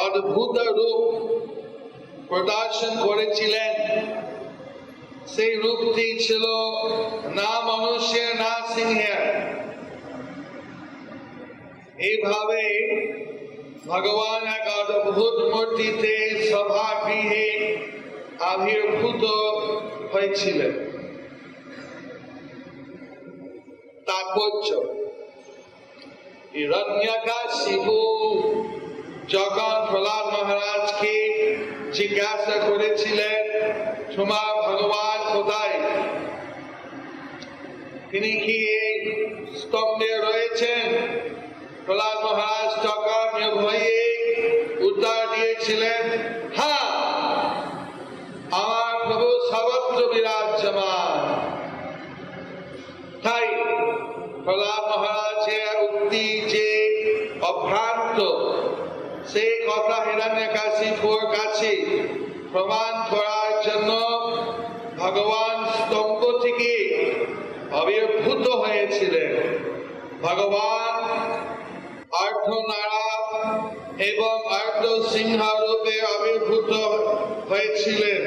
অদ্ভুত রূপ প্রদর্শন করেছিলেন। সেই রূপটি ছিল না মানুষের না সিংহের। এইভাবে ভগবান এক অদ্ভুত মূর্তিতে সভাগৃহে আবির্ভূত হয়েছিলেন। তাৎপর্য। হিরণ্যকাশিপু যখন প্রহ্লাদ মহারাজকে জিজ্ঞাসা করেছিলেন তোমার ভগবান কোথায়, তিনি কি এই স্তম্ভে রয়েছেন, প্রহ্লাদ মহারাজ তখন ভয়ে উত্তর দিয়েছিলেন, হ্যাঁ আমার প্রভু সর্বত্র বিরাজমান। তাই প্রহ্লাদ মহারাজের উক্তি যে অভ্রান্ত, সেই কথা হিরণ্যকাশিপুর কাছে প্রমাণ করার জন্য ভগবান স্তম্ভ থেকে আবির্ভূত হয়েছিলেন। ভগবান অর্ধনারা এবং অর্ধসিংহ রূপে আবির্ভূত হয়েছিলেন,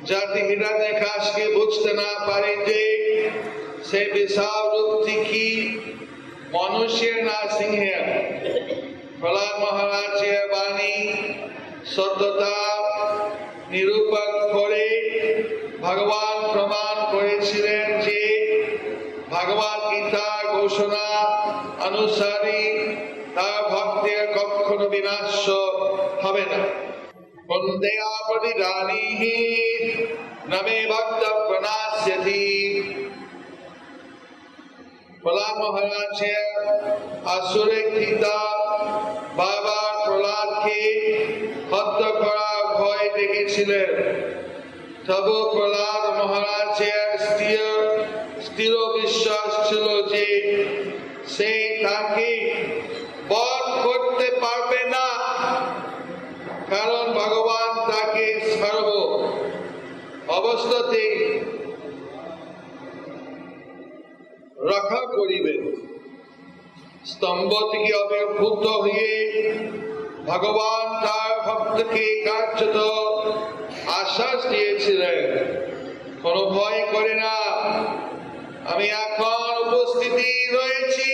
যাতে হিরণ্যকাশকে বুঝতে না পারে যে সে বিশাল রূপটি কি মানুষের না সিংহের। প্রহ্লাদ মহারাজের বাণী সত্যতা নিরূপণ করে ভগবান প্রমাণ করেছিলেন যে ভগবদ গীতার ঘোষণা অনুসারী তার ভক্তের কখনো বিনাশ হবে না। বন্দেয়া প্রতিদানীহি নমে ভক্ত প্রণাস্যতি। প্রহ্লাদ মহারাজের আসুরিক পিতা বারবার প্রহ্লাদকে হত্যা করার ভয় দেখেছিলেন, তবু প্রহ্লাদ মহারাজের স্থির বিশ্বাস ছিল যে সে তাকে বধ করতে পারবে না, কারণ ভগবান তাকে সর্ব অবস্থাতেই রক্ষা করিবেন। স্তম্ভ থেকে আবির্ভূত হয়ে ভগবান তার ভক্তকে কার্যত আশ্বাস দিয়েছিলেন, কোনো ভয় করে না, আমি এখন উপস্থিতি রয়েছি।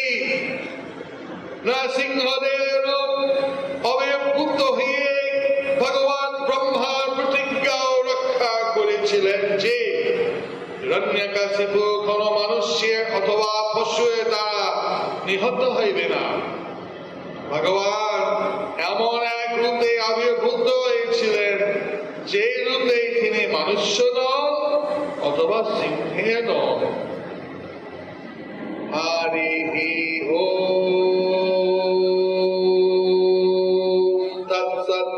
নৃসিংহদেব আবির্ভূত হয়ে ভগবান ব্রহ্মার প্রতিজ্ঞাও রক্ষা করেছিলেন যে হিরণ্যকাশিপু কোন মানুষের অথবা পশুর দ্বারা নিহত হইবে না। ভগবান এমন এক রূপে আবির্ভূত হয়েছিলেন যে রূপে তিনি মানুষ্য নন অথবা সিংহে নন। হরি ওম তৎসৎ।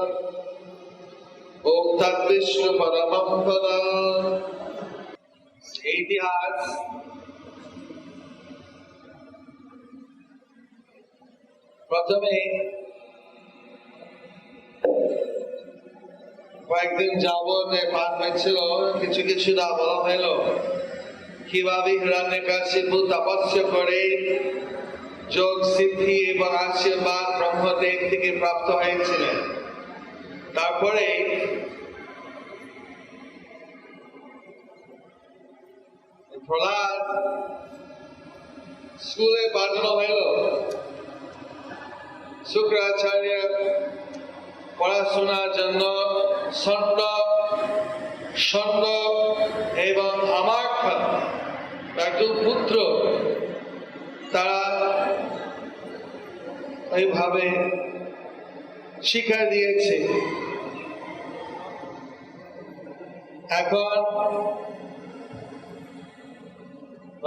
ওম তদ্বিষ্ণু পরমং পদম। ইতিহাস প্রথমে কয়েকদিন যাবত পাঠ হয়েছিল, কিছু কিছু না বলা হইল কিভাবে হিরণ্যকাশিপু তপস্যা করে যোগ সিদ্ধি এবং আশীর্বাদ ব্রহ্মদেব থেকে প্রাপ্ত হয়েছিলেন। তারপরে প্রহ্লাদ স্কুলে পাঠানো হইল, শুক্রাচার্য পড়াশোনার জন্য ষণ্ড এবং আমার্থা একজন পুত্র, তারা এইভাবে শিক্ষা দিয়েছে। এখন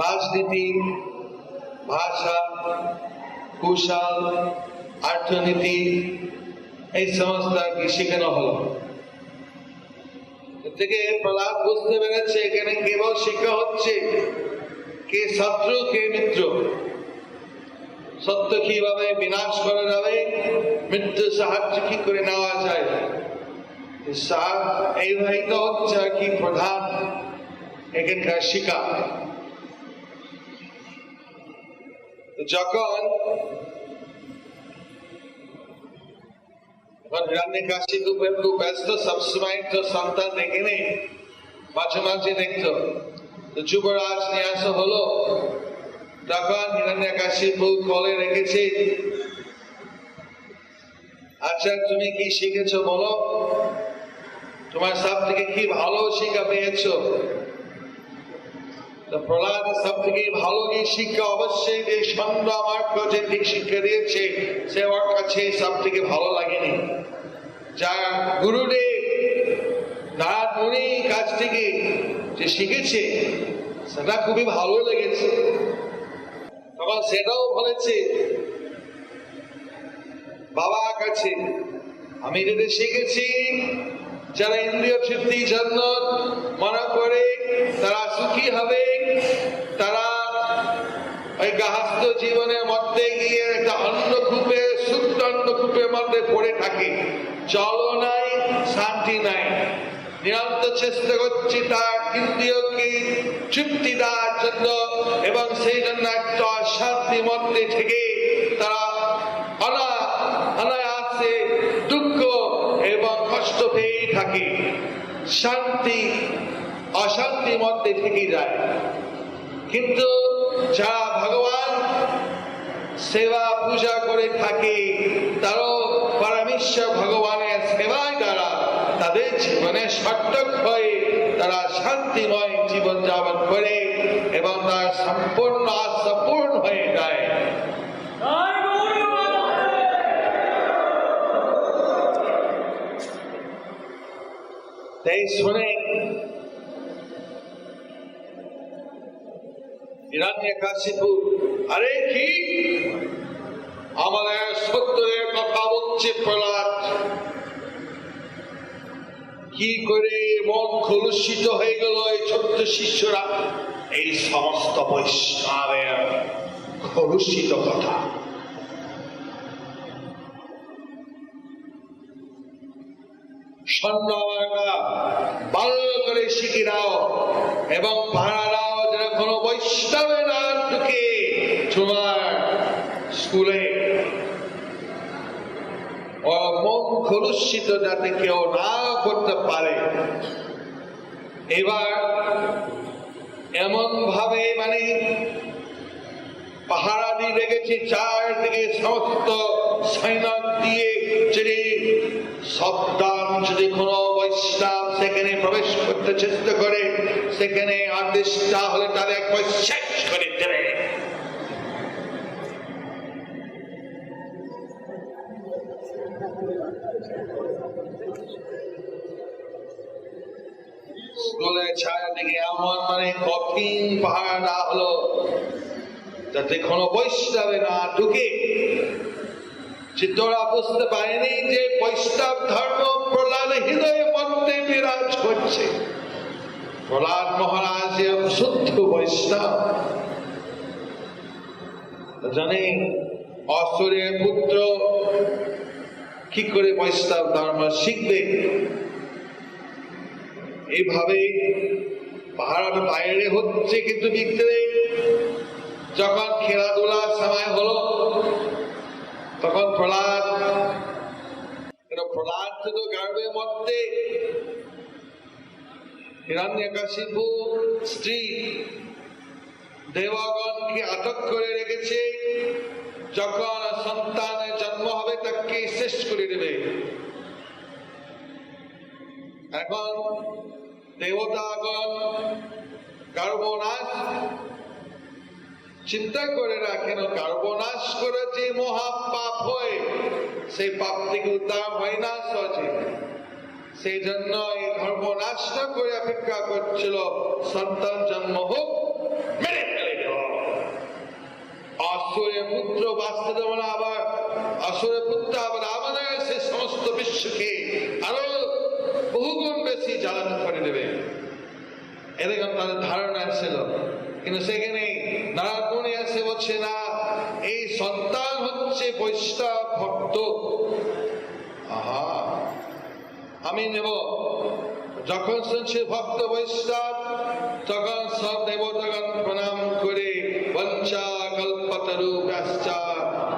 রাজনীতি, ভাষা, কুশল, অর্থনীতি এই সমস্ত কি শেখানো হলো। থেকে প্রহ্লাদ বুঝতে পেরেছে এখানে কেবল শিক্ষা হচ্ছে কে শত্রু কে মিত্র, সত্য কিভাবে বিনাশ করা যাবে, মৃত্যু সাহায্য কি করে নেওয়া যায়, এইভাবেই তো হচ্ছে আর কি প্রধান এখানকার শিক্ষা। যখন হিরণ্যকাশিপু খুব ব্যস্ত, সবসময় তো সন্তান দেখে নেই, মাঝে মাঝে দেখতো, তো যুবরাজ নিয়ে আসা হলো। তখন হিরণ্যকাশিপু কোলে রেখেছে, আচ্ছা তুমি কি শিখেছো বলো, তোমার সব থেকে কি ভালো শিক্ষা পেয়েছো? প্রহ্লাদ সব থেকে ভালো যে শিক্ষা অবশ্যই যে ষণ্ড আমার কাছে ঠিক শিক্ষা দিয়েছে সে ওর কাছে সব থেকে ভালো লাগেনি। যা গুরুদেব নারদ মুনির কাছ থেকে যে শিখেছে সেটা খুবই ভালো লেগেছে। তখন সেটাও বলেছে বাবার কাছে, আমি যদি শিখেছি যারা ইন্দ্রিয় তৃপ্তির জন্য মনে করে তারা সুখী হবে, তারা ওই গাহস্থ জীবনের মধ্যে গিয়ে একটা অন্নকূপে সুপ্ত অন্নকূপের মধ্যে পড়ে থাকে, জলও নাই, শান্তি নাই, নিরন্তর চেষ্টা করছি তার ইন্দ্রিয়কে তৃপ্তি দেওয়ার জন্য, এবং সেই জন্য একটা অশান্তির মধ্যে থেকে তারা অনায়াসে দুঃখ এবং কষ্ট পেয়ে থাকে, শান্তি অশান্তির মধ্যে থেকে যায়। কিন্তু যারা ভগবান সেবা পূজা করে থাকে তারও পরমেশ্বর ভগবানের সেবায় দ্বারা তাদের জীবনে সার্থক হয়ে তারা শান্তিময় জীবন যাপন করে এবং তার সম্পূর্ণ আশা পূর্ণ হয়ে যায়। তাই শুনে হিরণ্যকশিপু, আরে কি আমাদের সত্যের কথা বলছে প্রহ্লাদ, কি করে মন কলুষিত হয়ে গেল এই ছোট্ট শিষ্যরা এই সমস্ত বৈষ্ণবের কলুষিত কথা। স্বর্ণ ভালো করে শিখে দাও এবং ভাড়া দাও যেন কোনো বৈষ্ণবে না ঢুকে তোমার স্কুলে, মন কলুষিত যাতে কেউ না করতে পারে। এবার এমন ভাবে মানে পাহারা দিয়ে রেখেছে চারদিকে সমস্ত সৈনিক দিয়ে, যদি সাবধান যদি কোনো বৈষ্ণব সেখানে প্রবেশ করতে চেষ্টা করে সেখানে আদেশটা হলে তাদের একবার শেষ করে দেবে। স্কুলের চারদিকে এমন মানে কঠিন পাহারা হলো যাতে কোনো বৈষ্ণবে না ঢুকে। চিত্তরা বুঝতে পারেনি যে বৈষ্ণব ধর্ম প্রহ্লাদ হৃদয়ের মধ্যে বিরাজ করছে। প্রহ্লাদ মহারাজ শুদ্ধ বৈষ্ণব, জানে অসুরের পুত্র কি করে বৈষ্ণব ধর্ম শিখবে। এইভাবে পাহাড়ের বাইরে হচ্ছে, কিন্তু ভিতরে যখন খেলাধুলার সময় হলো তখন প্রহ্লাদ তো গর্ভের মধ্যে হিরণ্যকশিপু স্ত্রী দেবগণকে আটক করে রেখেছে, যখন সন্তানের জন্ম হবে তাকে শেষ করে দেবে। এখন দেবতাগণ গর্ভনাশ চিন্তা করে রাখেন, গর্ভনাশ করে যে মহা পাপ হয় সেই পাপ থেকে উদ্ধার হয় না সহজে। সেই জন্য এই গর্ভনাশ না করে অপেক্ষা করছিল সন্তান জন্ম হোক, মেরে ফেলে দেওয়া। অসুরের পুত্র বাঁচতে দেব না, আবার অসুরের পুত্র আবার আমাদের সে সমস্ত বিশ্বকে আরো বহুগুণ বেশি জ্বালানো করে দেবে, এরকম তাদের ধারণা ছিল। কিন্তু সেখানে নারদ মুনি এসে বলছে না, এই সন্তান হচ্ছে বৈষ্ণব ভক্ত, আহা আমি নেব। যখন শুনছে ভক্ত বৈষ্ণব তখন সব দেবতাগণ প্রণাম করে বঞ্চা কল্পতরুভ্যশ্চা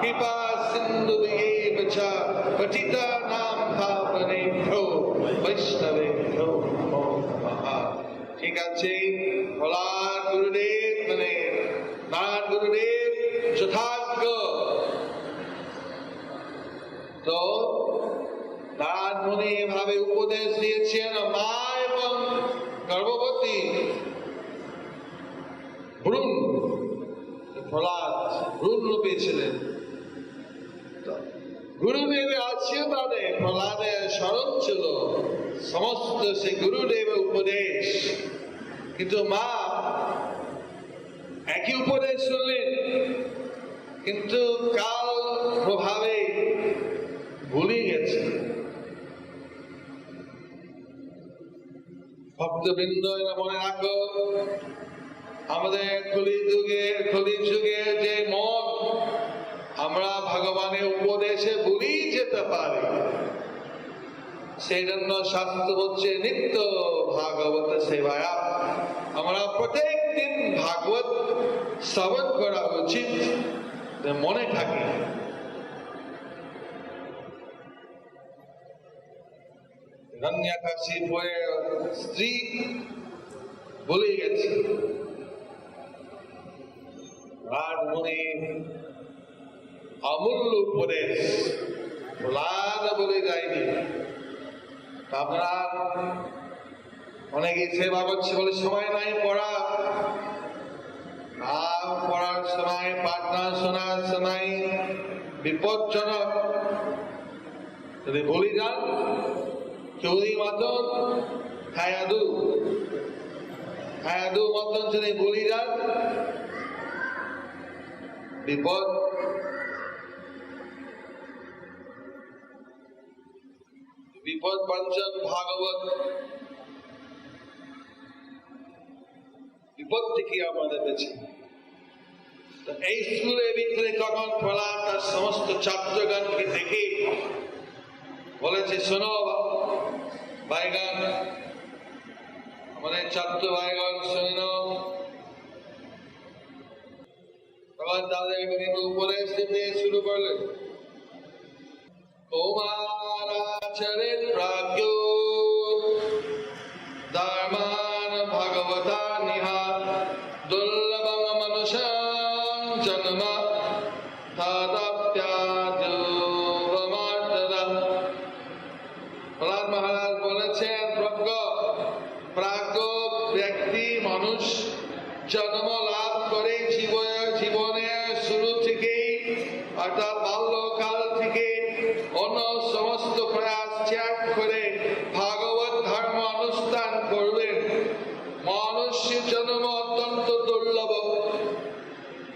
কৃপা সিন্ধুভ্যেব চ পতিতানাং পাবনেভ্যো বৈষ্ণবেভ্যো নমো নমঃ। ঠিক আছে, প্রহ্লাদ গুরুদেব মানে নারদ গুরুদেব যথাজ্ঞ। তো নারদ মুনি এভাবে উপদেশ দিয়েছেন, মা এবং গর্ভবতী প্রহ্লাদ ভ্রূণ রূপে ছিলেন। গুরুদেবের আশীর্বাদে প্রহ্লাদের স্মরণ ছিল সমস্ত সে গুরুদেবের উপদেশ, কিন্তু মা একই উপদেশ শুনলেন, কিন্তু কাল প্রভাবে ভুলে গেছে। ভক্তবৃন্দ মনে রাখো, আমাদের কলিযুগে যে মন আমরা ভগবানের উপদেশে ভুলি যেতে পারি, সেই জন্য শাস্ত্র হচ্ছে নিত্য ভাগবত সেবায়া। আমরা প্রত্যেক দিন ভাগবত শ্রবণ করা উচিত, মনে থাকে। হিরণ্যকশিপুর স্ত্রী ভুলে গেছে, রাজমণি অমূল্য উপদেশ প্রহ্লাদ বলে যায়নি। আপনারা অনেকে সেবা করছে বলে সময় নাই পড়া, আর পড়ার সময় প্রার্থনা শোনার সময় বিপজ্জনক। যদি ভুলে যান, চৌধুরী মতন খায়াদু মতন যদি ভুলে যান, বিপদ। বিপদ পঞ্চম ভাগবত, বিপদ থেকে আমাদের বেঁচে। এই স্কুলের ভিতরে তখন প্রহ্লাদ তার সমস্ত ছাত্রগণকে দেখে বলেছে, শোনো ভাইগণ, আমাদের ছাত্র ভাইগণ শোনো। তখন তাদের উপদেশ দিতে শুরু করলেন। কৌমারাচরিত প্রাজ্ঞ ধর্মান ভগবতা নিহা দুর্লভম মনুষ্যাং জন্ম তদপ্যাযুবমার্তদম। প্রহ্লাদ মহারাজ বলেছেন, প্রাজ্ঞ ব্যক্তি মানুষ জন্ম লাভ করে জীবনের শুরু থেকেই, অর্থাৎ বাল্যকাল থেকে অন্য সমস্ত প্রয়াস ত্যাগ করে ভাগবত ধর্ম অনুষ্ঠান করবেন। মানুষের জন্ম অত্যন্ত দুর্লভ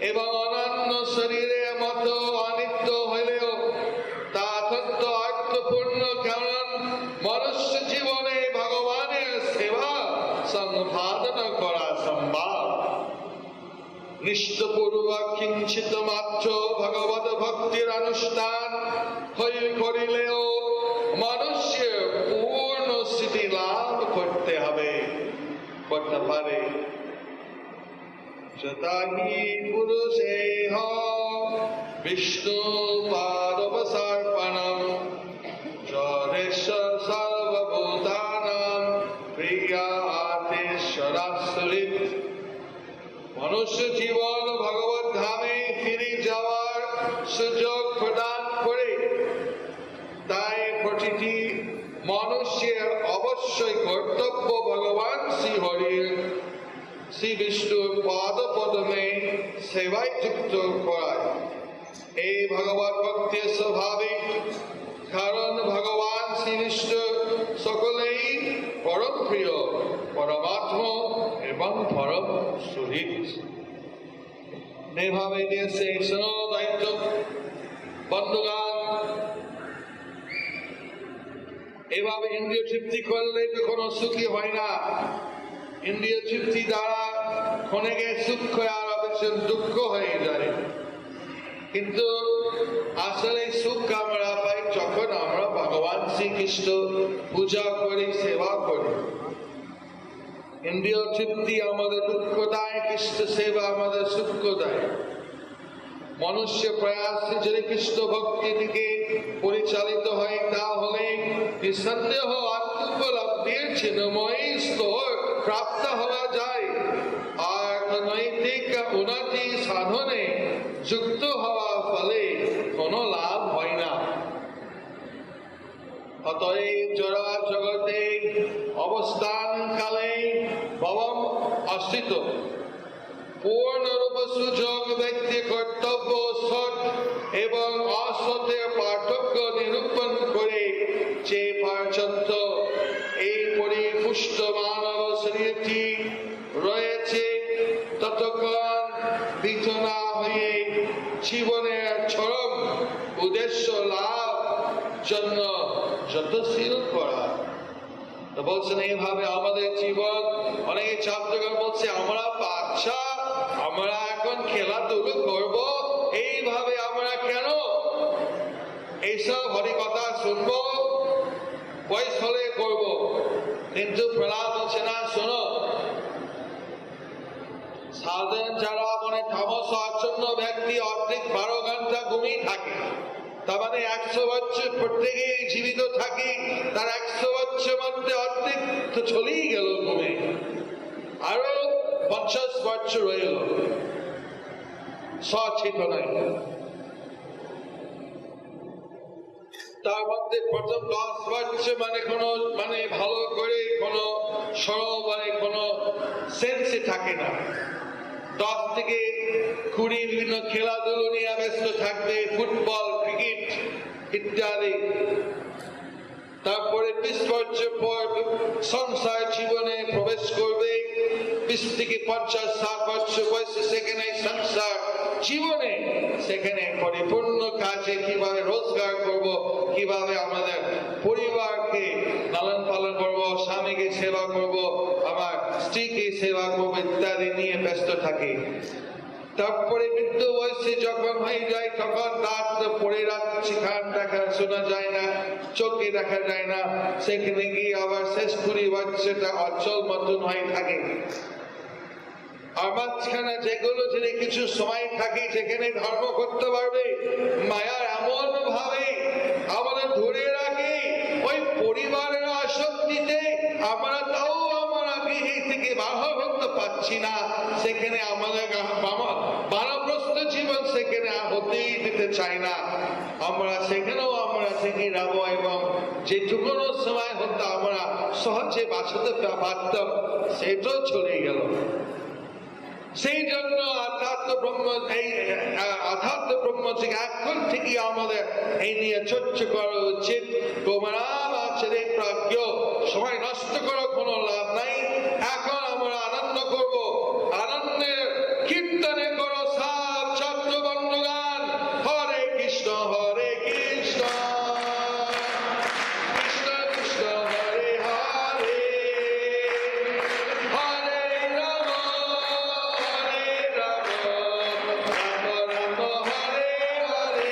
এবং অনন্য শরীরের মতো অনিত্য হলেও তা অত্যন্ত অর্থপূর্ণ, কারণ মনুষ্য জীবনে ভগবানের সেবা সম্পাদন করা সম্ভব। নিষ্ঠপূর্বক কিঞ্চিত মাত্র ভগবত ভক্তির অনুষ্ঠান করিলেও মানুষের পূর্ণ স্থিতি লাভ করতে পারে। যতাহি পুরুষেহ বিষ্ণু পাদোপসর্পণম যদেশ সর্বভূতানাং প্রিয়াতেশ্বরাসুরিত। মনুষ্য জীবন ভগবত ধামে ফিরে যাওয়ার সুযোগ প্রদান করে, তাই প্রতিটি মানুষের অবশ্যই কর্তব্য ভগবান শ্রী বিষ্ণুর পদ পদ্মে সেবায় যুক্ত করায়। এই ভগবত ভক্তির স্বাভাবিক, কারণ ভগবান শ্রী বিষ্ণু সকলেই পরম প্রিয়, পরমাত্মা এবং পরম সুহৃদ। এভাবে দিয়েছে দায়িত্ব। বন্ধুগান, এভাবে ইন্দ্রিয় তৃপ্তি করলে তো কোনো সুখী হয় না। ইন্দ্রিয় তৃপ্তি দ্বারা ক্ষণিকে সুখ আর অবশ্যই দুঃখ হয়ে যায়। কিন্তু আসলে সুখ আমরা পাই যখন আমরা ভগবান শ্রীকৃষ্ণ পূজা করি, সেবা করি। ইন্দ্রিয় তৃপ্তি আমাদের দুঃখ দেয়, কৃষ্ণ সেবা আমাদের সুখ দেয়। মনুষ্য প্রয়াসে যদি কৃষ্ণ ভক্তি দিকে পরিচালিত হয়, তাহলে নিঃসন্দেহ আত্মোপলব্ধির চিন্ময়ী স্তর প্রাপ্ত হওয়া যায়, আর নৈতিক উন্নতি সাধনে যুক্ত হওয়ার ফলে কোনো লাভ হয় না। অতএব জড়া জগতে অবস্থান কালে ভবম অস্থিত পূর্ণরূপ সুযোগ ব্যক্তির কর্তব্য সৎ এবং অসতের পার্থক্য নিরূপণ করে যে পর্যন্ত এই পরিপুষ্ট মানব শরীরটি রয়েছে ততক্ষণ বিত না হয়ে জীবনের চরম উদ্দেশ্য লাভ জন্য যত্নশীল করা। তো বলছেন এইভাবে আমাদের জীবন, অনেকে ছাত্রগণ বলছে আমরা বাচ্চা, আমরা এখন খেলাধুলো করব, এইভাবে আমরা কেন এইসব হরিকথা শুনবো, বয়স হলে করব। কিন্তু প্রহ্লাদ বলছে না, শোনো, সাধারণ যারা মানে তামস আচ্ছন্ন ব্যক্তি অর্ধেক 12 ঘন্টা ঘুমিয়ে থাকে, তার মানে 100 বছর প্রত্যেকে জীবিত থাকি, তার 100 বছর মধ্যে অর্ধেক তো চলেই গেল ঘুমে, আরো 50 বছর হয়ে গেল সচেতনায়। তার মধ্যে প্রথম 10 বছর মানে ভালো করে কোনো সরব মানে কোনো সেন্সে থাকে না। 10 থেকে 20 বিভিন্ন খেলাধুলো নিয়ে ব্যস্ত থাকবে, ফুটবল, ক্রিকেট ইত্যাদি। তারপরে 20 বছর পর সংসার জীবনে প্রবেশ করবে, 20 থেকে 50-60 বছর বয়সে সেখানে সংসার জীবনে, সেখানে পরিপূর্ণ কাজে কিভাবে রোজগার করব, কিভাবে আমাদের পরিবারকে লালন পালন করব, স্বামীকে সেবা করব, আমার স্ত্রীকে সেবা করব ইত্যাদি নিয়ে ব্যস্ত থাকে। তারপরে বৃদ্ধ বয়সে যখন হয়ে যায় তখন রাত পড়ে রাখছি, খান দেখা শোনা যায় না, চোখে দেখা যায় না, সেখানে গিয়ে আবার শেষ 20 বছরটা অচল মতন হয়ে থাকে। আর মাঝখানে যেগুলো যদি কিছু সময় থাকে যেখানে ধর্ম করতে পারবে, মায়ার এমন ভাবে আমাদের ধরে রাখে ওই পরিবারের আসক্তিতে আমরা তাও আমরা গৃহে থেকে বাহর হতে পারছি না, সেখানে আমাদের বানপ্রস্থ জীবন সেখানে হতেই দিতে চাই না, আমরা সেখানেও আমরা থেকে যাবো এবং যেটুকুনো সময় হতো আমরা সহজে বাঁচাতে পারতাম সেটাও চলে গেল। সেই জন্য আধ্যাত্ম ব্রহ্ম থেকে এখন থেকে আমাদের এই নিয়ে চর্চা করা উচিত। গোমরাম আচারে প্রাজ্ঞ, সময় নষ্ট করার কোনো লাভ নাই। এখন আমরা আনন্দ করব, আনন্দের কীর্তনে করো সব ছাত্র বন্ধুগান। হরে কৃষ্ণ হরে কৃষ্ণ, কৃষ্ণ কৃষ্ণ হরে হরে, হরে রাম হরে Ram, Ram Ram Hare Hare.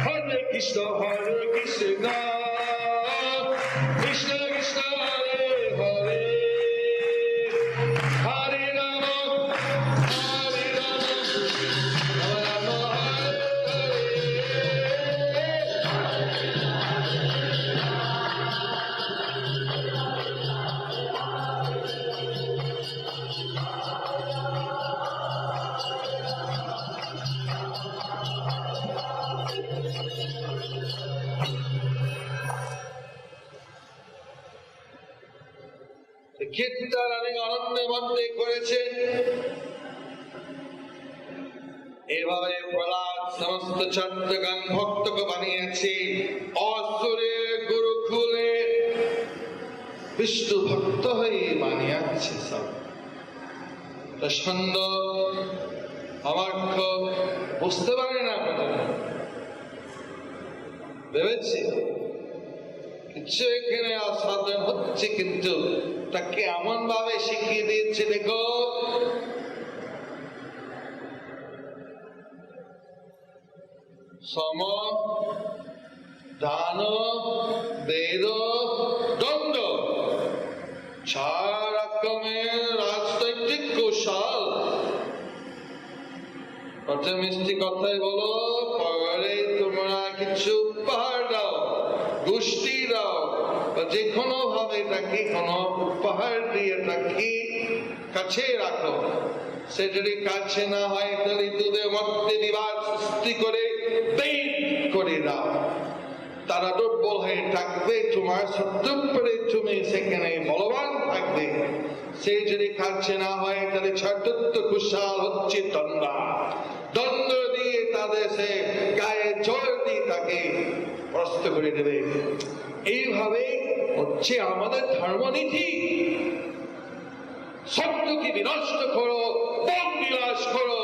Hare Krishna, Hare Krishna, Krishna Krishna, Hare Hare, Hare Rama, Hare Rama, Rama Rama, কীর্তন অনেক আনন্দে মধ্যে করেছে। এভাবে প্রহ্লাদ সমস্ত ছাত্রগণ ভক্তকে বানিয়েছে, অসুরের গুরুকুলে বিষ্ণু ভক্ত হয়ে বানিয়েছে সব। সুন্দর আমার বুঝতে পারে না, ভেবেছি কিছু এখানে অসাধারণ হচ্ছে, কিন্তু তাকে এমন ভাবে শিখিয়ে দিয়েছে, দেখো সম দান বেদ দণ্ড 4 রকমের রাজনৈতিক কৌশল। প্রথম মিষ্টি কথাই বলো, পরে তোমরা কিছু উপহার দাও, গোষ্ঠী দাও, বা যে কোনো ভাবে তাকে কোনো উপহার দিয়ে তাকে কাছে রাখো। সে যদি কাছে না হয় তাহলে দুধের মধ্যে বিবাদ সৃষ্টি করে বেদ করে দাও, তারা দুর্বল হয়ে থাকবে, তোমার শত্রুর পরে তুমি সেখানে বলবান থাকবে। সে যদি কাছে না হয় তাহলে চতুর্থ কুশাল হচ্ছে দণ্ড, দণ্ড দিয়ে তাদের সে গায়ে জোর দিয়ে তাকে প্রস্ত করে দেবে। এইভাবে হচ্ছে আমাদের ধর্মনীতি। সত্যকে বিনষ্ট করো, ভোগ বিলাস করো,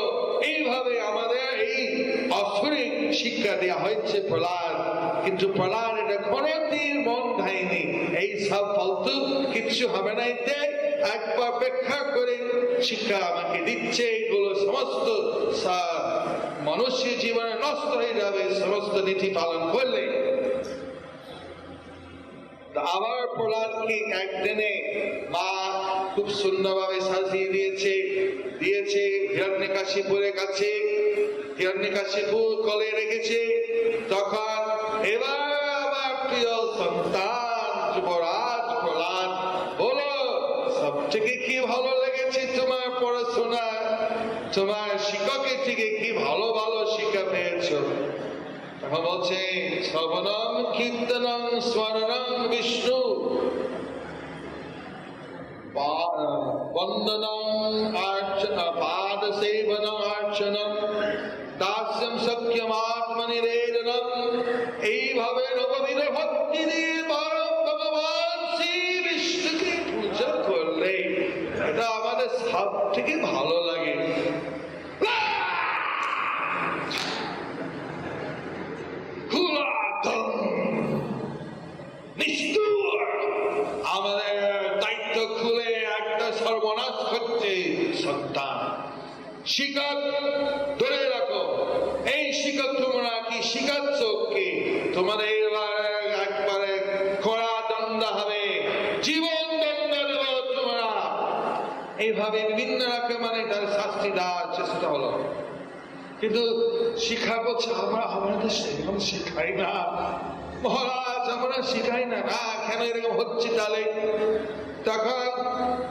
এইভাবে আমাদের এই অসুরিক শিক্ষা দেওয়া হয়েছে প্রহ্লাদ। কিন্তু প্রহ্লাদ এটা কোনদিন মন খায়নি, এই সব ফালতু কিছু হবে না, এতে একবার ব্যাখ্যা করে শিক্ষা আমাকে দিচ্ছে, এগুলো সমস্ত মানুষের জীবনে নষ্ট হয়ে যাবে সমস্ত নীতি পালন করলে। আবার প্রহ্লাদকে একদিনে মা খুব সুন্দরভাবে সাজিয়ে দিয়েছে হিরণ্যকশিপুরের কাছে, হিরণ্যকশিপুর কোলে রেখেছে। তখন এবার আমার প্রিয় সন্তান যুবরাজ প্রহ্লাদ, বলো সব থেকে কি ভালো লেগেছে তোমার পড়াশোনা, তোমার শিক্ষকের থেকে কি ভালো ভালো শিক্ষা পেয়েছো? তখন বলছে শ্রবণম কীর্তনম স্মরণম বিষ্ণু বন্দনম পাদ সেবনম অর্চনম দাস্যম সখ্যম আত্মনিবেদনম। এইভাবে নববিধ ভক্তি দিয়ে ভগবান শ্রী বিষ্ণুকে পূজা করলে এটা আমাদের সব থেকে ভালো লাগে। আমাদের দায়িত্ব খুলে একটা সর্বনাশ করছে সন্তান। শিক্ষক ধরে রাখো, এই শিক্ষক তোমরা কি শিখাচ্ছ কি? তোমাদের একবারে কড়া দণ্ড হবে, জীবন দণ্ড দেব তোমরা। এইভাবে বিভিন্ন রকমের তার শাস্তি দেওয়ার চেষ্টা হলো। কিন্তু শিক্ষা বলছে আমাদের সেরকম শিখাই না মহারাজ, আমরা শিখাই না। না কেন এরকম হচ্ছে তাহলে? তখন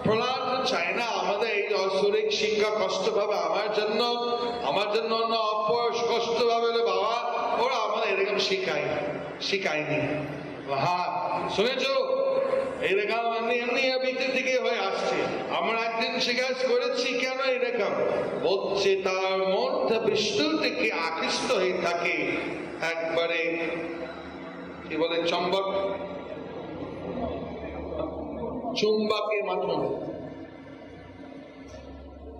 প্রহ্লাদ চায় না আমাদের এই অসুরিক শিক্ষা কষ্ট পাবে, আমার জন্য অন্য অপর কষ্ট পাবে। বাবা ওরা আমাদের এরকম শিখায়নি। হ্যাঁ শুনেছ, এরকম এমনি ভিতর থেকে হয়ে আসছে। আমরা একদিন জিজ্ঞাস করেছি কেন এরকম, বলছে তার মনটা বিষ্ণুর থেকে আকৃষ্ট হয়ে থাকে। একবারে কি বলে চুম্বকের মাধ্যমে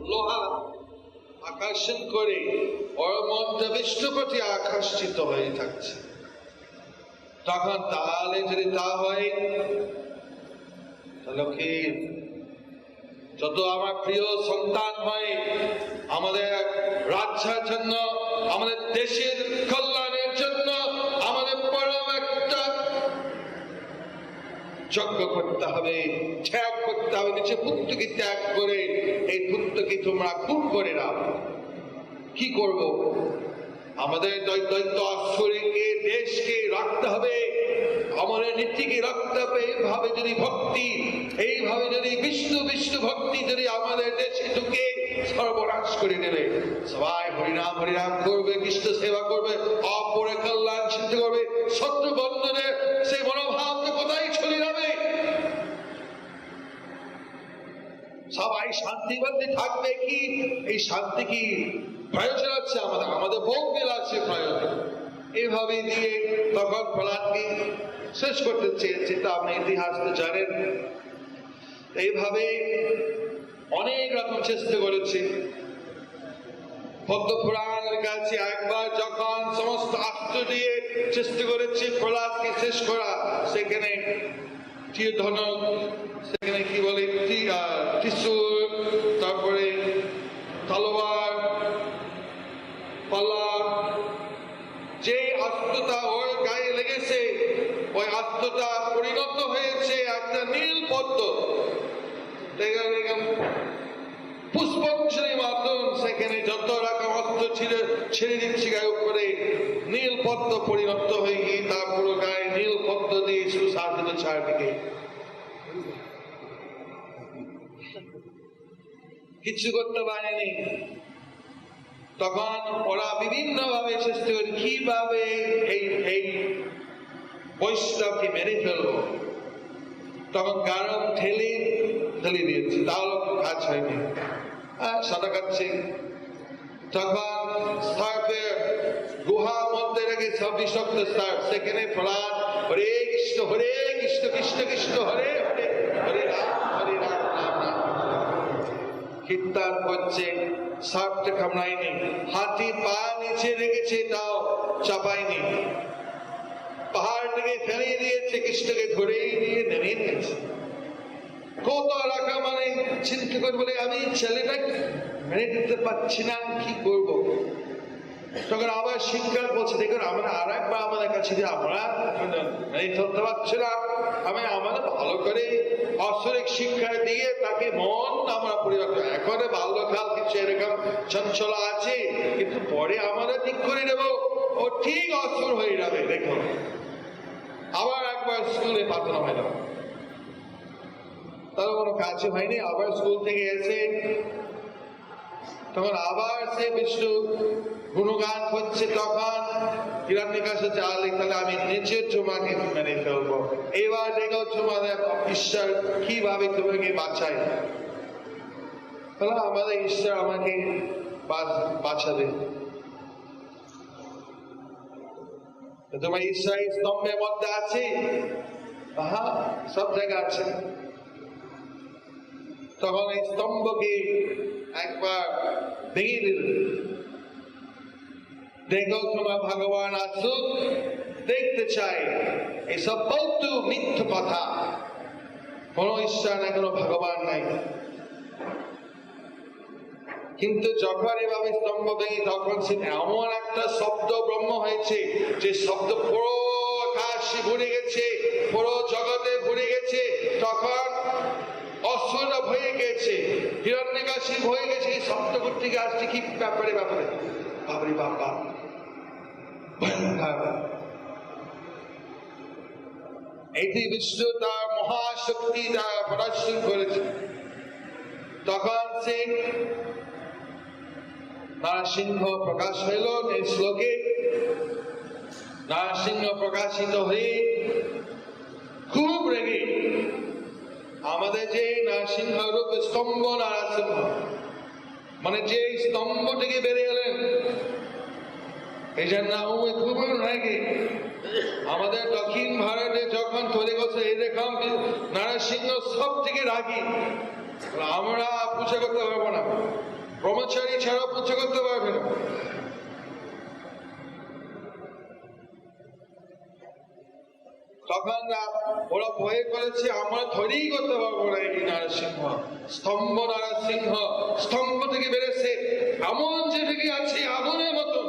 লোহা আকর্ষণ করে ওর মনটা বিষ্ণুর প্রতি আকর্ষিত হয়ে থাকছে। তখন তাহলে যদি তা হয় তাহলে কি যত আমার প্রিয় সন্তান হয়, আমাদের রাজ্যের জন্য, আমাদের দেশের কল্যাণের জন্য আমাদের পরম একটা যজ্ঞ করতে হবে, ত্যাগ করতে হবে। নিচে পুত্রকে ত্যাগ করে এই পুত্রকে তোমরা খুন করে নাও। কি করব? আমাদের দৈত্য অসুরকে দেশকে রাখতে হবে, আমাদের নীতিকে রাখতে হবে। এইভাবে যদি ভক্তি, এইভাবে যদি বিষ্ণু ভক্তি যদি আমাদের দেশে ঢুকে সর্বনাশ করে নেবে। সবাই হরিনাম হরিনাম করবে, কৃষ্ণ সেবা করবে, অপরে কল্যাণ সিদ্ধ করবে, শত্রু বন্ধনের সেই মনোভাব তো কোথায় চলে যাবে। সবাই শান্তিবদ্ধ থাকবে। কি এই শান্তি কি প্রয়োজন আছে? আমাদের ভোগ বিলাসে প্রয়োজন। এইভাবে দিয়ে তখন প্রহ্লাদকে শেষ করতে চেয়েছে। তা আপনি ইতিহাস তো জানেন। এইভাবে অনেক রকম চেষ্টা করেছে। পদ্মপুরাণের কাছে একবার যখন সমস্ত অস্ত্র দিয়ে চেষ্টা করেছে প্রহ্লাদকে শেষ করা, সেখানে তীরধনুক, সেখানে কি বলে ত্রিশূল, তারপরে তলোয়ার, পাল্লা, যে অস্ত্রটা ওর গায়ে লেগেছে ওই অস্ত্রটা পরিণত হয়েছে একটা নীল পদ্ম। পুষ্পাঞ্জলি মাধ্যম সেখানে যত রকম অস্ত্র ছেড়ে দিচ্ছে গায়ে উপরে, নীল পদ্ম পরিণত হয়ে গিয়ে তার পুরো গায়ে নীল পদ্ম দিয়ে সুশাসিত চারদিকে। কিছু করতে পারেনি। তখন ওরা বিভিন্ন ভাবে চেষ্টা করে কিভাবে এই বৈষ্ণবকে মেরে ফেলবো। তখন গারম ঠেলে দিয়েছে, তাহলে কাজ হয়নি, সাঁতার কাটছে। তখন সার্পের গুহার মধ্যে রেখে সব বিষাক্ত সার্প, সেখানে প্রহ্লাদ হরে কৃষ্ণ কৃষ্ণ কৃষ্ণ হরে হরে হরে রাম রাম রাম কীর্তন করছে। সার্পটা কামড়ায়নি, হাতি পা নিচে রেখেছে তাও চাপায়নি, পাহাড় থেকে ফেলিয়ে দিয়েছে, কৃষ্ণকে ধরেই নিয়ে নেমে নিয়েছে। কত রাখা মানে চিন্তা করে বলে আমি ছেলেটা মেনে দিতে পারছি না, কি করব। তখন আবার শিক্ষা বলছে দেখুন আমরা আর একবার আমাদের কাছে যে আমরা মেনে চলতে পারছি না, আমি আমাদের ভালো করে অসরিক শিক্ষা দিয়ে তাকে মন আমরা পরিবর্তন। এখন বাল্যকাল কিছু এরকম চঞ্চল আছে, কিন্তু পরে আমরা ঠিক করে নেব, ও ঠিক অসুর হয়ে যাবে। দেখুন আবার একবার স্কুলে পাঠানো হয় না, তার কোনো কাজ হয়নি। আবার স্কুল থেকে এসে তখন আবার সে বিষ্ণু গুণগান করছে। তখন হিরণ্যকশিপু চাইলে তাহলে আমি নিজের তোমাকে মেনে ফেলবো, এবার দেখো তোমাদের ঈশ্বর কিভাবে তোমাকে বাঁচায়। তাহলে আমাদের ঈশ্বর আমাকে বাঁচাবে। তোমার ঈশ্বর স্তম্ভের মধ্যে আছে, হ্যাঁ সব জায়গা আছে। তখন এই স্তম্ভকে একবার ভেঙে দিল, দেখো তোমার ভগবান আসুক, দেখতে চাই। এসব বলতু মিথ্য কথা, কোন ঈশ্বর নাই, কোন ভগবান নাই। কিন্তু যখন এভাবে স্তম্ভ ভেঙে, তখন সে এমন একটা শব্দ ব্রহ্ম হয়েছে, যে শব্দ পুরো আকাশে ভরে গেছে, পুরো জগতে ভরে গেছে। তখন অসুর হয়ে গেছে, হিরণ্যকশিপু হয়ে গেছে। এই শব্দ করতে গিয়ে আসছে কি ব্যাপারে বাপরে বাবা, এটি বিষ্ণু তার মহাশক্তি দ্বারা প্রদর্শন করেছে। তখন সে নরসিংহ প্রকাশ হইল। এই শ্লোকে নরসিংহ প্রকাশিত হয়ে খুব রেগে, আমাদের যে নরসিংহ রূপ স্তম্ভ নরসিংহ, মানে যে স্তম্ভ থেকে বেরিয়ে এলেন, এই জন্য খুব রেগে। আমাদের দক্ষিণ ভারতে যখন তৈরি করছে এরকম নরসিংহ সব থেকে রাগি, আমরা পূজা করতে পারবো না, ব্রহ্মচারী ছাড়াও পূজা করতে পারবে না। তখন ওরা ভয়ে করেছে আমরা ধরেই করতে পারবো না। এই নরসিংহ স্তম্ভ, নরসিংহ স্তম্ভ থেকে বেড়েছে, এমন যে থেকে আছে আগুনের মতো।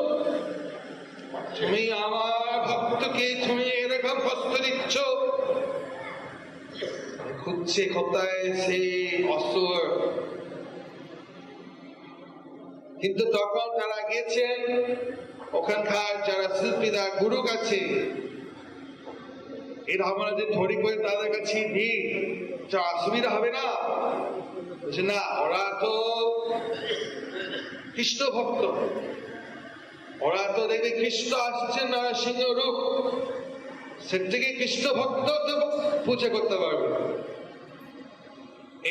তুমি আমার ভক্তকে তুমি এরকম কষ্ট দিচ্ছ। খুঁজছে কোথায় সে অসুর। কিন্তু তখন যারা গেছেন, ওখানকার যারা শিল্পীরা গুরু কাছে, এটা আমরা যে ধরি করে তাদের কাছে দিই, অসুবিধা হবে না। না, ওরা তো কৃষ্ণ ভক্ত, ওরা তো দেখবে কৃষ্ণ আসছে নরসিংহ রূপ, সে থেকে কৃষ্ণ ভক্ত তো পূজা করতে পারবে।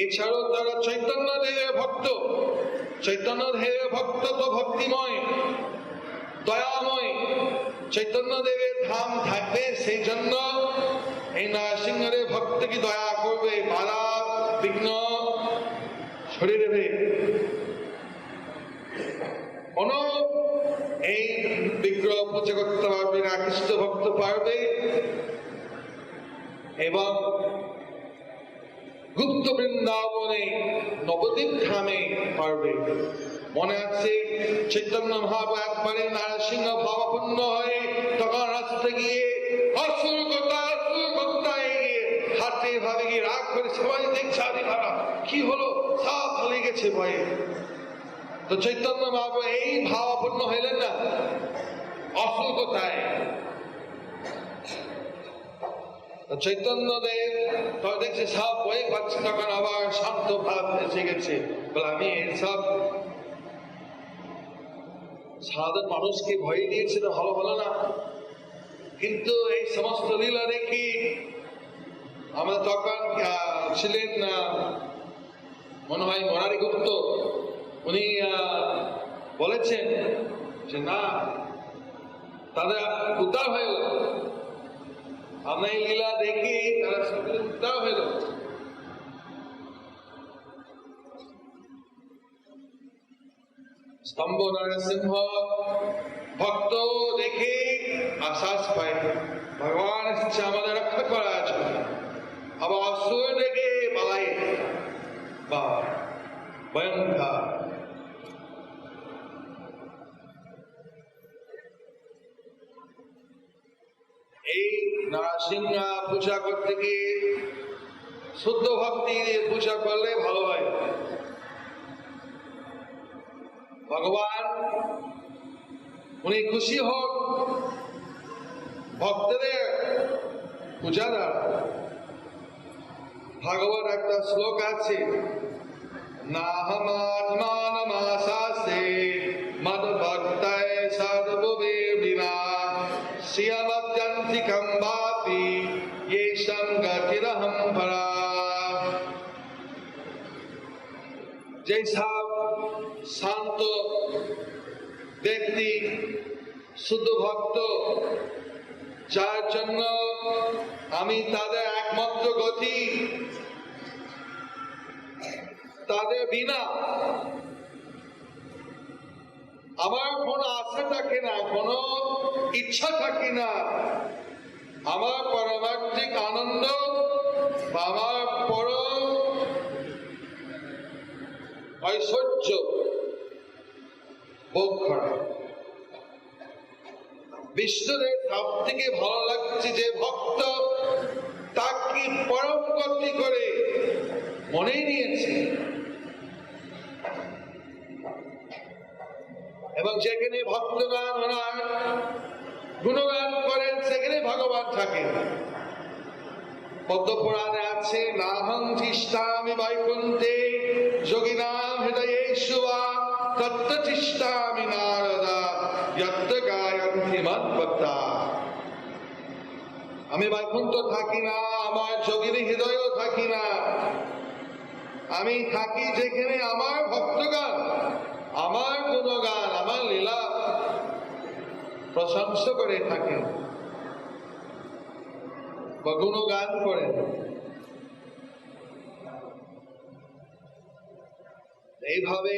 এছাড়াও তারা চৈতন্য দেবের ভক্ত, চৈতন্য দেবের ভক্ত তো ভক্তিময় দয়াময়, চৈতন্য দেবের ধাম থাকবে, সেই জন্য এই নরসিংহের ভক্তকে দয়া করবে, বাধা বিঘ্ন সরিয়ে দেবে। কোন এই বিগ্রহ পূজা করতে পারবে না, কৃষ্ণ ভক্ত পারবে। এবং গুপ্ত বৃন্দাবনে নবদ্বীপ ধামে পারবে। মনে আছে চৈতন্য মহাপ্রভু একবারে নরসিংহ ভাবাপন্ন হয়ে তখন রাস্তা গিয়ে অসুরকতা এগিয়ে হাতে ভাবে গিয়ে রাগ করে সবাই দেখছে আদি ভাড়া কি হলো, সব ফলে গেছে ভয়ে। তো চৈতন্য মহাপ্রভু এই ভাবাপন্ন হইলেন না অসুরকতায়। চৈতন্যদেব তখন দেখছে সব বই পাচ্ছে, তখন আবার শান্ত ভাব এসে গেছে। বলে আমি এইসব সাধারণ মানুষকে ভয় দিয়েছে তো ভালো হলো না, কিন্তু এই সমস্ত লীলা দেখি আমাদের তখন ছিলেন মনে হয় মুরারি গুপ্ত, উনি বলেছেন যে না, তাদের উদ্ধার হয়ে গেল। আমরা এই লীলা দেখি তারা সকলে উদ্ধার হয়ে গেল। স্তম্ভ নরসিংহ ভক্ত দেখে আশ্বাস পায় ভগবান এসেছে আমাদের রক্ষা করার জন্য। আবার অসুর দেখে পালাই বা ভয়ঙ্কর। এই নরসিংহ পূজা করতে গিয়ে শুদ্ধ ভক্তি দিয়ে পূজা করলে ভালো হয়। ভগবান উনি খুশি হোক ভক্তদের পূজা দ্বারা। ভাগবত একটা শ্লোক আছে, নাহমাত্মানমাসাসে মদ ভক্তায় সর্ববে বিনা শ্রিয়মত্যন্তি কম্বাপি येषां গতিরহং পরা। যে সব শান্ত ব্যক্তি শুদ্ধ ভক্ত, যার জন্য আমি তাদের একমাত্র গতি, তাদের বিনা আমার কোনো আশা থাকে না, কোনো ইচ্ছা থাকে না। আমার পারমার্থিক আনন্দ বা আমার পরম ঐশ্বর্য ভোগ করা। বিষ্ণুদের সব থেকে ভালো লাগছে যে ভক্ত তাকে পরম গতি করে মনে নিয়েছে, এবং যেখানে ভক্তগান ওনার গুণগান করেন সেখানে ভগবান থাকেন। পদ্মপুরাণে আছে, নাহং তিষ্ঠামি বৈকুণ্ঠে যোগিনাম হৃদয়েষু বা তত্র তিষ্ঠামি নারদা যত্র গায়ন্তি মদ্ভক্তা। আমি বৈকুণ্ঠ থাকি না, আমার যোগীর হৃদয়ও থাকি না। আমি থাকি যেখানে আমার ভক্তগান, আমার গুণগান, আমার লীলা প্রশংসা করে থাকেন বা গুণগান করেন। এইভাবে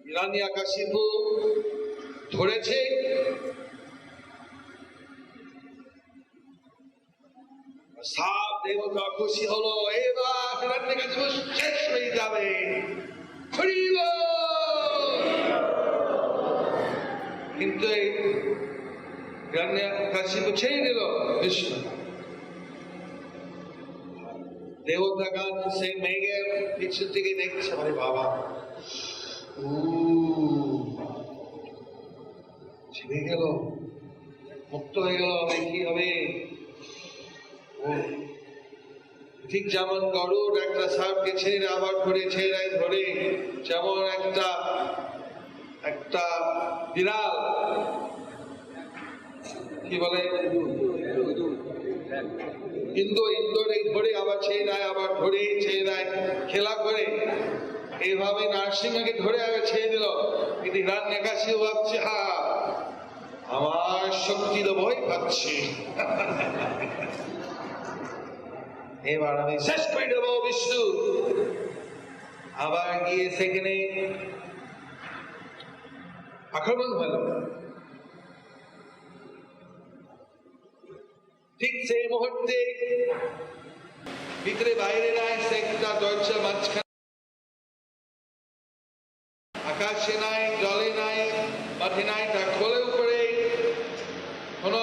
হিরণ্যকশিপু ধরেছে। সব দেবতা খুশি হলো, এবার হিরণ্যকশিপু শেষ হয়ে যাবে। কিন্তু এই হিরণ্যকশিপু ছেড়ে দিল বিষ্ণু। দেবতাগণ সেই মেঘের পিছু থেকে দেখছে, আরে বাবা ছেড়ে গেল, মুক্ত হয়ে গেল, কি হবে? ঠিক যেমন গরুর একটা সাপকে ছেড়ে আবার ধরে ধরে, যেমন একটা বিড়াল কি বলে ইন্দোরে ধরে আবার ছেড়ে দেয়, আবার ধরে ছেড়ে দেয়, খেলা করে। এইভাবে নরসিংহকে ধরে আগে ছেড়ে দিল। কিন্তু হিরণ্যকশিপু ভাবছে, আমার শক্তি তো ভয় পাচ্ছি, এবার আমি শেষ করে দেবো বিষ্ণু। আবার গিয়ে সেখানে আক্রমণ হল। ঠিক সেই মুহূর্তে ভিতরে বাইরে নাই, সে একটা দরজা মাঝখানে, আকাশে নাই, জলে নাই, মাঠে নাই, তা খোলে উপরে কোন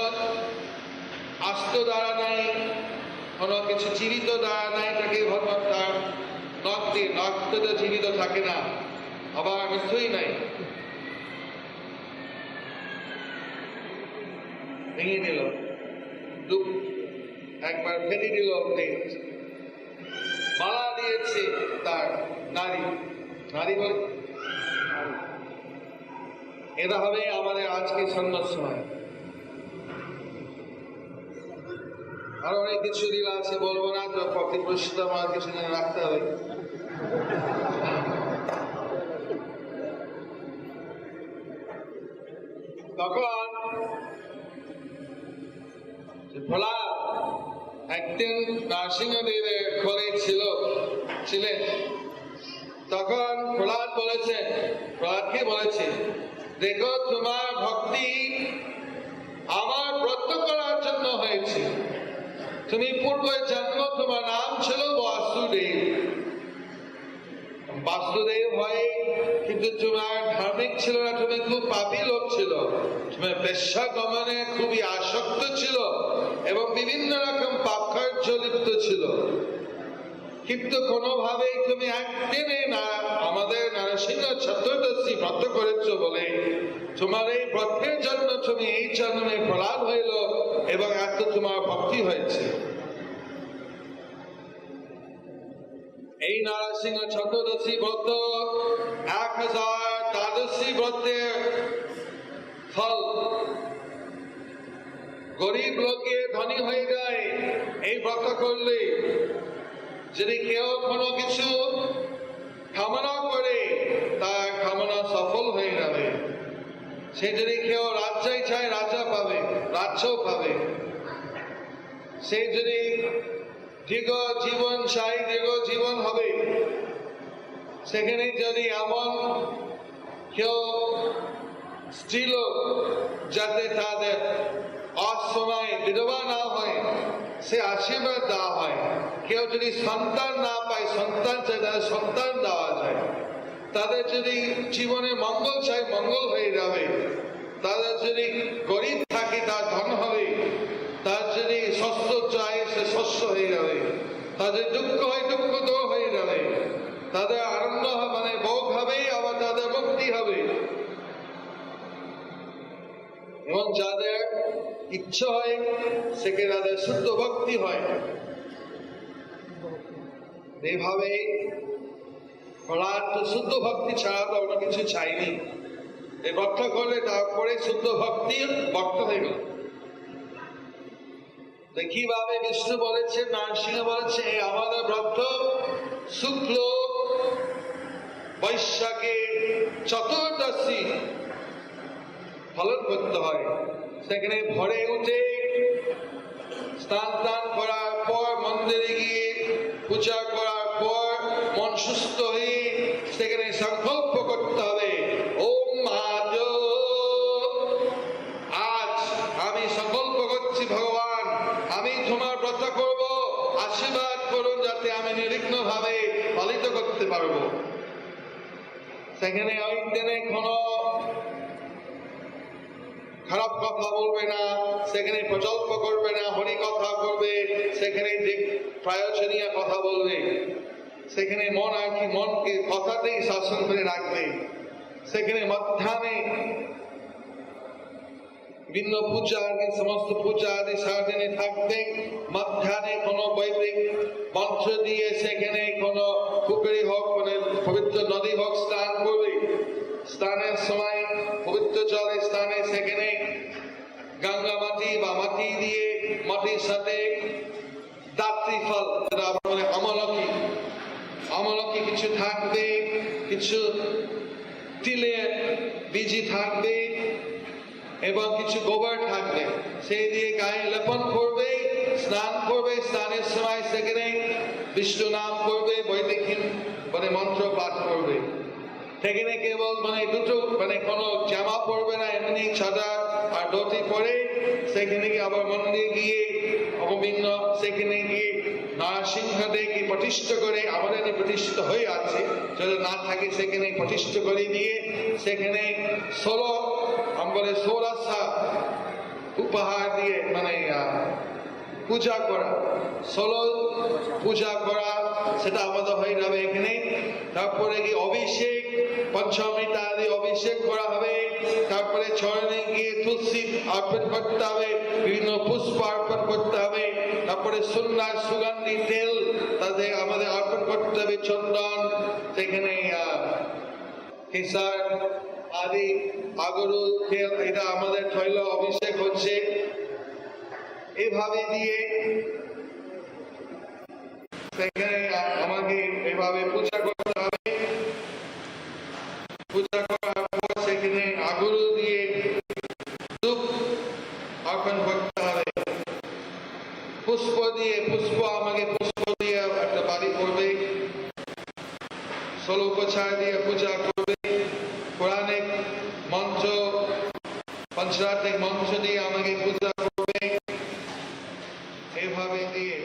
আস্ত দ্বারা নাই, কোন কিছু জীবিত দ্বারা নাই। তাকে ভগবান তার নখ দিয়ে, নখ তো জীবিত থাকে না, আবার মৃত্যুই নাই, ভেঙে দিল। ডুব একবার ফেলে দিল, মালা দিয়েছে তার নারী বলে এটা হবে আমাদের আজকে সন্ধ্যার সময়। আরো অনেক কিছু লীলা আছে, বলবো না, তো প্রতি প্রশ্ন আমার কিছু রাখতে হবে। তখন প্রহ্লাদ একদিন নরসিংহদেবের ঘরে ছিলেন। তখন প্রহ্লাদকে বলেছে, দেখো তোমার ভক্তি আমার ব্রত করার জন্য হয়েছে। তুমি পূর্বে জন্ম তোমার নাম ছিল বাসুদেব হয়, কিন্তু তোমার ধার্মিক ছিল না, তুমি খুব পাপী লোক ছিল, তোমার বেশ্যা গমনে খুবই আসক্ত ছিল এবং বিভিন্ন রকম পাপ কার্য লিপ্ত ছিল। কিন্তু কোনোভাবেই তুমি একদিনে না আমাদের নরসিংহ চতুর্দশী ব্রত করেছ বলে তোমার এই ব্রতের জন্য তুমি এই জন্মে প্রহ্লাদ হইল এবং এত তোমার ভক্তি হয়েছে। এই নরসিংহ চতুর্দশী ব্রত 1000 দ্বাদশী ব্রতের ফল। গরিব লোকে ধনী হয়ে যায় এই ব্রত করলে। যদি কেউ কোনো কিছু কামনা করে তার কামনা সফল হয়ে যাবে। সে যদি কেউ রাজ্যই চায় রাজা পাবে, রাজ্যও পাবে। সে যদি দীর্ঘ জীবন চাই দীর্ঘ জীবন হবে। সেখানে যদি এমন কেউ স্ত্রীলোক যাতে তাদের অসময় বিধবা না হয় সে আশীর্বাদ দেওয়া হয়। কেউ যদি সন্তান না পায়, সন্তান চাই তাদের সন্তান দেওয়া যায়। তাদের যদি জীবনে মঙ্গল চাই মঙ্গল হয়ে যাবে। তাদের যদি গরিব থাকে তার ধন হবে। তার যদি শস্য চাই সে শস্য হয়ে যাবে। তাদের দুঃখ হয় দুঃখ দূর হয়ে যাবে। তাদের আনন্দ মানে ভোগ হবে, আবার তাদের মুক্তি হবে। এবং যাদের ইচ্ছা হয় সেখানে তাদের শুদ্ধ ভক্তি হয়। এইভাবে প্রহ্লাদ তো শুদ্ধ ভক্তি ছাড়া তো অন্য কিছু চাইনি। এই ভক্ত করলে তারপরে শুদ্ধ ভক্তির ভক্ত হয়ে গেল। কিভাবে বিষ্ণু বলেছে, নরসিংহ বলেছে, আমাদের ব্রত শুক্ল বৈশাখে চতুর্দশী পালন করতে হয়। সেখানে ভোরে উঠে স্নান করার পর মন্দিরে গিয়ে পূজা করার পর মন সুস্থ হয়ে সেখানে সংকল্প করতে হবে, ওম মহাদেব আজ আমি সংকল্প করছি ভগবান আমি তোমার ব্রত করব, আশীর্বাদ করুন যাতে আমি নির্বিঘ্ন ভাবে পালিত করতে পারবো। সেখানে ওই দিনে কোনো খারাপ কথা বলবে না, সেখানে প্রকল্প করবে না, হরি কথা করবে, সেখানে প্রয়োজনীয় কথা বলবে। সেখানে মন আর কি মনকে কথাতেই শাসন করে রাখবে। সেখানে মধ্যাহ্নে বিভিন্ন পূজা আদি সমস্ত পূজা আদি সারাদিনে থাকবে। মধ্যাহ্নে কোনো বৈদিক মন্ত্র দিয়ে সেখানে কোনো পুকুরি হোক মানে পবিত্র নদী হোক স্নান করবে। স্নানের সময় পবিত্র জলে স্নানে সেখানে গঙ্গা মাটি বা মাটি দিয়ে মাটির সাথে দাত্রী ফল আমলকি কিছু থাকবে, কিছু তিলের বীজি থাকবে এবং কিছু গোবর থাকবে, সেই দিয়ে গায়ে লেপন করবে, স্নান করবে। স্নানের সময় সেখানে বিষ্ণু নাম করবে, বৈদিক মানে মন্ত্র পাঠ করবে। সেখানে কেবল মানে দুটো মানে কোনো জামা পরবে না, এমনি সাদা আর ধুতি পরে সেখানে গিয়ে আবার মন্দির গিয়ে অবভিন্ন সেখানে গিয়ে নরসিংহদেবকে প্রতিষ্ঠা করে আমাদের প্রতিষ্ঠিত হয়ে আছে, যদি না থাকে সেখানে প্রতিষ্ঠা করে দিয়ে সেখানে 16 উপহার দিয়ে মানে পূজা করা, 16 পূজা করা, সেটা আমাদের হয়ে যাবে এখানে। তারপরে কি অভিষেক, পঞ্চমৃতা আদি অভিষেক করা হবে। তারপরে চরণে গিয়ে তুলসী অর্পণ করতে হবে, বিভিন্ন পুষ্প অর্পণ করতে হবে। তারপরে সুন্দর সুগন্ধি তেল তাদের আমাদের অর্পণ করতে হবে, চন্দন, সেখানে কেশর আদি আগরু তেল, এটা আমাদের তৈল অভিষেক হচ্ছে। এইভাবে দিয়ে সেখানে আমাকে এভাবে পূজা করতে হবে। পূজা করার পর সেখানে আগরু দিয়ে ধূপ অর্পণ করতে হবে। পুষ্প আমাকে পুষ্প দিয়ে একটা বাড়ি করবে, ষোলোকোছায় দিয়ে পূজা করবে। পৌরাণিক মন্ত্র, পঞ্চরাত্রিক মন্ত্র দিয়ে আমাকে পূজা করবে। এভাবে দিয়ে